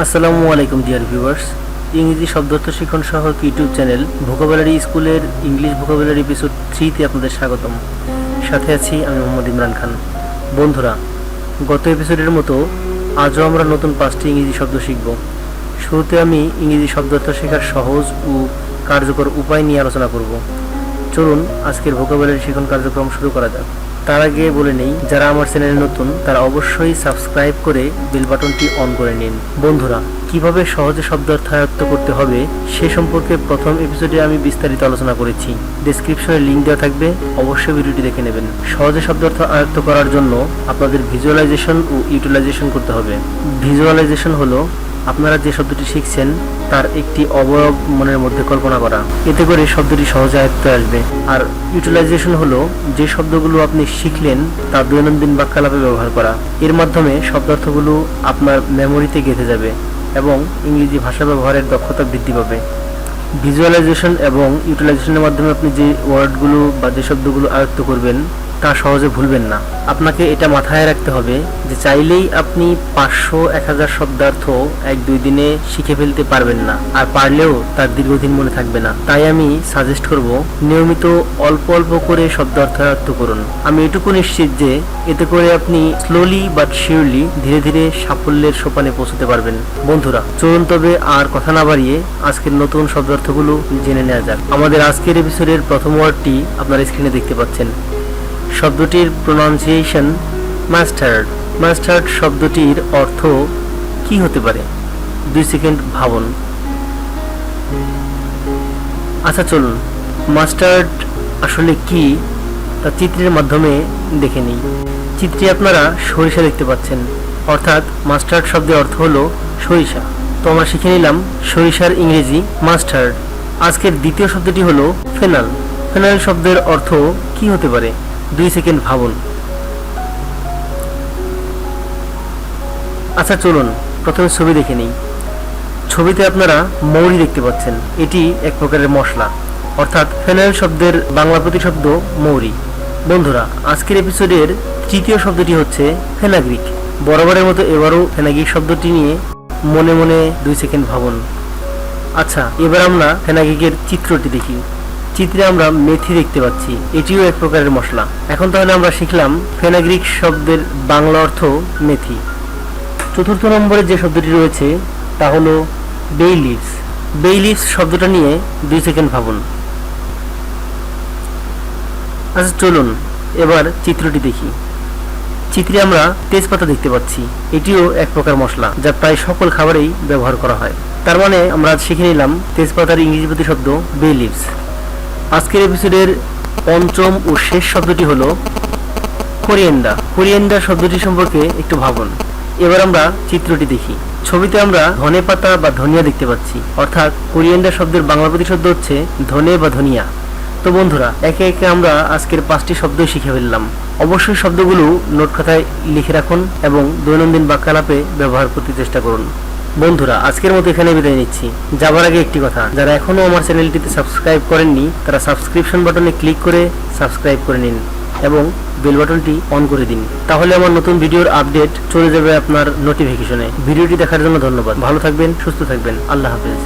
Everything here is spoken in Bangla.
আসসালামু আলাইকুম ডিয়ার ভিউয়ার্স, ইংরেজি শব্দার্থ শিখন সহায়ক ইউটিউব চ্যানেল ভোকাবুলারি স্কুলের ইংলিশ ভোকাবুলারি এপিসোড 3-তে আপনাদের স্বাগতম। সাথে আছি আমি মোহাম্মদ ইমরান খান। বন্ধুরা, গত এপিসোডের মতো আজও আমরা নতুন 5টি ইংরেজি শব্দ শিখব। শুরুতে আমি ইংরেজি শব্দার্থ শেখার সহজ ও কার্যকর উপায় নিয়ে আলোচনা করব। চলুন আজকের ভোকাবুলারি শিখন কার্যক্রম শুরু করা যাক। তার আগে বলে নেই, যারা আমার চ্যানেলে নতুন তারা অবশ্যই সাবস্ক্রাইব করে বেল বাটনটি অন করে নিন। বন্ধুরা, কিভাবে সহজে শব্দার্থ আয়ত্ত করতে হবে সে সম্পর্কে প্রথম এপিসোডে আমি বিস্তারিত আলোচনা করেছি। ডেসক্রিপশনে লিংক দেওয়া থাকবে, অবশ্যই ভিডিওটি দেখে নেবেন। সহজে শব্দার্থ আয়ত্ত করার জন্য আপনাদের ভিজুয়ালাইজেশন ও ইউটিলাইজেশন করতে হবে। ভিজুয়ালাইজেশন হলো আপনারা যে শব্দটি শিখছেন তার একটি অবয়ব মনের মধ্যে কল্পনা করা, এতে করে শব্দটি সহজে আয়ত্তে আসবে। আর ইউটিলাইজেশন হলো যে শব্দগুলো আপনি শিখলেন তা দৈনন্দিন বাক্যালাপে ব্যবহার করা। এর মাধ্যমে শব্দার্থগুলো আপনার মেমোরিতে গেঁথে যাবে এবং ইংরেজি ভাষা ব্যবহারের দক্ষতা বৃদ্ধি পাবে। ভিজুয়ালাইজেশন এবং ইউটিলাইজেশনের মাধ্যমে আপনি যে ওয়ার্ডগুলো বা যে শব্দগুলো আয়ত্ত করবেন তা সহজে ভুলবেন না। আপনাকে এটা মাথায় রাখতে হবে যে চাইলেই আপনি 500-1000 শব্দার্থ 1-2 দিনে শিখে ফেলতে পারবেন না, আর পারলেও তার দীর্ঘদিন মনে থাকবে না। তাই আমি সাজেস্ট করব নিয়মিত অল্প অল্প করে শব্দার্থ আয়ত্ত করুন। আমি এটুকু নিশ্চিত যে এতে করে আপনি স্লোলি বাট শিওরলি ধীরে ধীরে সাফল্যের সোপানে পৌঁছতে পারবেন। বন্ধুরা, চলুন তবে আর কথা না বাড়িয়ে আজকের নতুন শব্দার্থগুলো জেনে নেওয়া যাক। আমাদের আজকের এপিসোডের প্রথম ওয়ার্ডটি আপনারা স্ক্রিনে দেখতে পাচ্ছেন। শব্দটির প্রনাউন্সিয়েশন মাস্টার্ড। মাস্টার্ড শব্দটির অর্থ কি হতে পারে? 2 সেকেন্ড ভাবুন। আচ্ছা, চলুন মাস্টার্ড আসলে কি তা চিত্রের মাধ্যমে দেখে নিই। চিত্রে আপনারা সরিষা দেখতে পাচ্ছেন, অর্থাৎ মাস্টার্ড শব্দের অর্থ হলো সরিষা। তো আমরা শিখে নিলাম সরিষার ইংরেজি মাস্টার্ড। আজকের দ্বিতীয় শব্দটি হলো ফেনাল। ফেনাল শব্দের অর্থ কি হতে পারে? 2 সেকেন্ড ভাবুন। আচ্ছা, চলুন প্রথমে ছবি দেখে নিই। ছবিতে আপনারা মৌরি দেখতে পাচ্ছেন। এটি এক প্রকারের মশলা, অর্থাৎ ফেনাইল শব্দের বাংলা প্রতিশব্দ মৌরি। বন্ধুরা, আজকের এপিসোডের তৃতীয় শব্দটি হচ্ছে ফেনাগ্রিক। বরাবরের মতো এবারও ফেনাগ্রিক শব্দটি নিয়ে মনে মনে 2 সেকেন্ড ভাবুন। আচ্ছা, এবার আমরা ফেনাগ্রিকের চিত্রটি দেখি। চিত্রে আমরা মেথি দেখতে পাচ্ছি, এটিও এক প্রকারের মশলা। এখন তাহলে আমরা শিখলাম ফেনাগ্রিক শব্দের বাংলা অর্থ মেথি। চতুর্থ নম্বরে যে শব্দটি রয়েছে তা হলো বে লিভস। বে লিভস শব্দটা নিয়ে 2 সেকেন্ড ভাবুন। আচ্ছা, চলুন এবার চিত্রটি দেখি। চিত্রে আমরা তেজপাতা দেখতে পাচ্ছি, এটিও এক প্রকার মশলা যা প্রায় সকল খাবারেই ব্যবহার করা হয়। তার মানে আমরা আজ শিখে নিলাম তেজপাতার ইংরেজি প্রতিশব্দ বে লিভস। আজকের এপিসোডের পঞ্চম ও শেষ শব্দটি হলো কোরিয়েন্ডার। কোরিয়েন্ডার শব্দটি সম্পর্কে একটু ভাবুন। এবার আমরা চিত্রটি দেখি। ছবিতে আমরা ধনে পাতা বা ধনিয়া দেখতে পাচ্ছি, অর্থাৎ কোরিয়েন্ডার শব্দের বাংলা প্রতিশব্দ হচ্ছে ধনে বা ধনিয়া। তো বন্ধুরা, একে একে আমরা আজকের 5টি শব্দ শিখে ফেললাম। অবশ্যই শব্দগুলো নোট খাতায় লিখে রাখুন এবং দৈনন্দিন বাক্যালাপে ব্যবহার করতে চেষ্টা করুন। বন্ধুরা, আজকের মতো এখানে বিদায় নিচ্ছি। যাবার আগে একটি কথা, যারা এখনো আমার চ্যানেলটিতে সাবস্ক্রাইব করেননি তারা সাবস্ক্রিপশন বাটনে ক্লিক করে সাবস্ক্রাইব করে নিন এবং বেল বাটনটি অন করে দিন। তাহলে আমার নতুন ভিডিওর আপডেট চলে যাবে আপনার নোটিফিকেশনে। ভিডিওটি দেখার জন্য ধন্যবাদ। ভালো থাকবেন, সুস্থ থাকবেন। আল্লাহ হাফেজ।